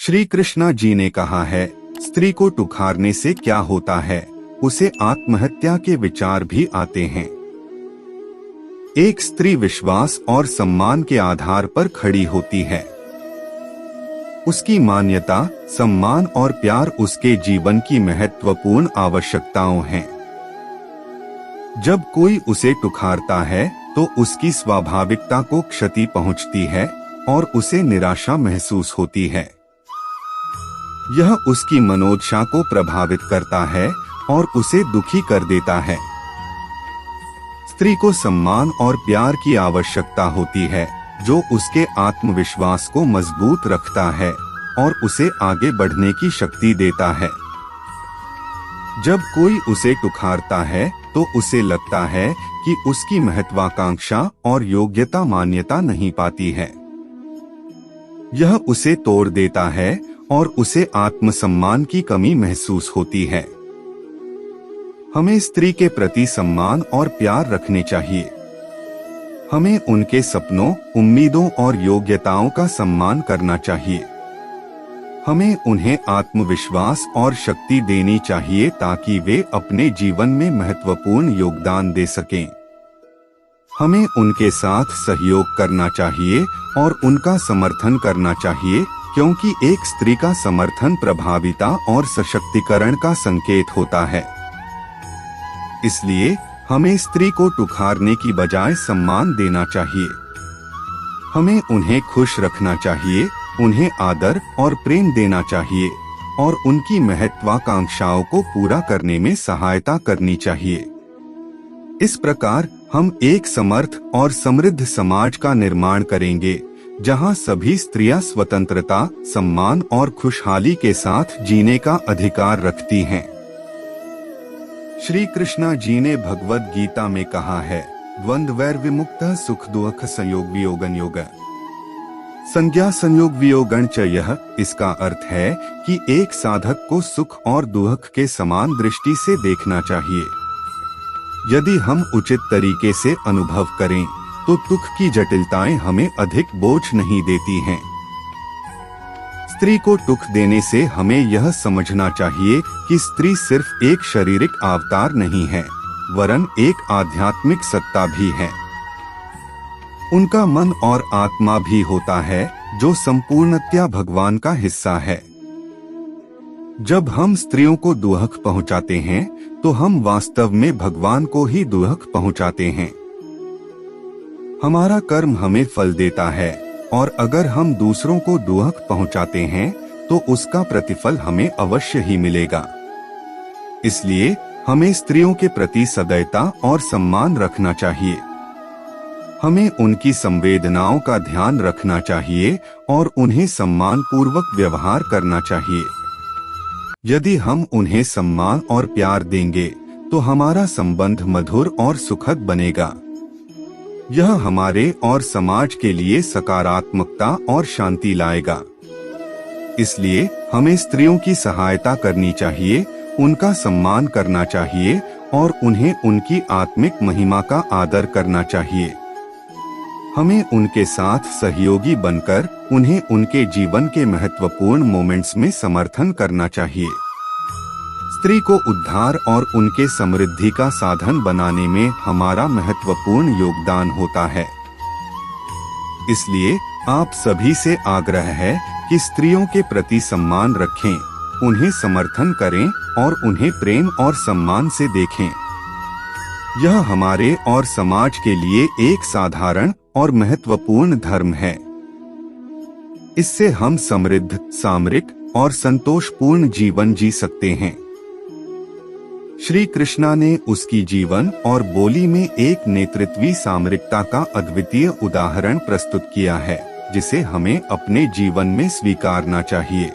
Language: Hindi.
श्री कृष्णा जी ने कहा है, स्त्री को टुकारने से क्या होता है, उसे आत्महत्या के विचार भी आते हैं। एक स्त्री विश्वास और सम्मान के आधार पर खड़ी होती है। उसकी मान्यता, सम्मान और प्यार उसके जीवन की महत्वपूर्ण आवश्यकताओं हैं। जब कोई उसे टुकारता है तो उसकी स्वाभाविकता को क्षति पहुंचती है और उसे निराशा महसूस होती है। यह उसकी मनोदशा को प्रभावित करता है और उसे दुखी कर देता है। स्त्री को सम्मान और प्यार की आवश्यकता होती है, जो उसके आत्मविश्वास को मजबूत रखता है और उसे आगे बढ़ने की शक्ति देता है। जब कोई उसे टुकारता है तो उसे लगता है कि उसकी महत्वाकांक्षा और योग्यता मान्यता नहीं पाती है। यह उसे तोड़ देता है और उसे आत्मसम्मान की कमी महसूस होती है। हमें स्त्री के प्रति सम्मान और प्यार रखने चाहिए। हमें उनके सपनों, उम्मीदों और योग्यताओं का सम्मान करना चाहिए। हमें उन्हें आत्मविश्वास और शक्ति देनी चाहिए ताकि वे अपने जीवन में महत्वपूर्ण योगदान दे सकें। हमें उनके साथ सहयोग करना चाहिए और उनका समर्थन करना चाहिए, क्योंकि एक स्त्री का समर्थन प्रभाविता और सशक्तिकरण का संकेत होता है। इसलिए हमें स्त्री को टुकारने की बजाय सम्मान देना चाहिए। हमें उन्हें खुश रखना चाहिए, उन्हें आदर और प्रेम देना चाहिए और उनकी महत्वाकांक्षाओं को पूरा करने में सहायता करनी चाहिए। इस प्रकार हम एक समर्थ और समृद्ध समाज का निर्माण करेंगे, जहां सभी स्त्रियां स्वतंत्रता, सम्मान और खुशहाली के साथ जीने का अधिकार रखती हैं। श्री कृष्णा जी ने भगवद गीता में कहा है, द्वंद्व वैर विमुक्त सुख दुख संयोग वियोगन योग संज्ञा संयोग वियोगण च यह। इसका अर्थ है कि एक साधक को सुख और दुख के समान दृष्टि से देखना चाहिए। यदि हम उचित तरीके से अनुभव करें तो दुख की जटिलताएं हमें अधिक बोझ नहीं देती हैं। स्त्री को दुख देने से हमें यह समझना चाहिए कि स्त्री सिर्फ एक शारीरिक अवतार नहीं है, वरन एक आध्यात्मिक सत्ता भी है। उनका मन और आत्मा भी होता है, जो संपूर्णतया भगवान का हिस्सा है। जब हम स्त्रियों को दुख पहुंचाते हैं तो हम वास्तव में भगवान को ही दुख पहुंचाते हैं। हमारा कर्म हमें फल देता है और अगर हम दूसरों को दुख पहुंचाते हैं तो उसका प्रतिफल हमें अवश्य ही मिलेगा। इसलिए हमें स्त्रियों के प्रति सदैवता और सम्मान रखना चाहिए। हमें उनकी संवेदनाओं का ध्यान रखना चाहिए और उन्हें सम्मान पूर्वक व्यवहार करना चाहिए। यदि हम उन्हें सम्मान और प्यार देंगे तो हमारा संबंध मधुर और सुखद बनेगा। यह हमारे और समाज के लिए सकारात्मकता और शांति लाएगा। इसलिए हमें स्त्रियों की सहायता करनी चाहिए, उनका सम्मान करना चाहिए और उन्हें उनकी आत्मिक महिमा का आदर करना चाहिए। हमें उनके साथ सहयोगी बनकर उन्हें उनके जीवन के महत्वपूर्ण मोमेंट्स में समर्थन करना चाहिए। स्त्री को उद्धार और उनके समृद्धि का साधन बनाने में हमारा महत्वपूर्ण योगदान होता है। इसलिए आप सभी से आग्रह है कि स्त्रियों के प्रति सम्मान रखें, उन्हें समर्थन करें और उन्हें प्रेम और सम्मान से देखें। यह हमारे और समाज के लिए एक साधारण और महत्वपूर्ण धर्म है। इससे हम समृद्ध, सामरिक और संतोषपूर्ण जीवन जी सकते हैं। श्री कृष्णा ने उसकी जीवन और बोली में एक नेतृत्वीय सामरिकता का अद्वितीय उदाहरण प्रस्तुत किया है, जिसे हमें अपने जीवन में स्वीकारना चाहिए।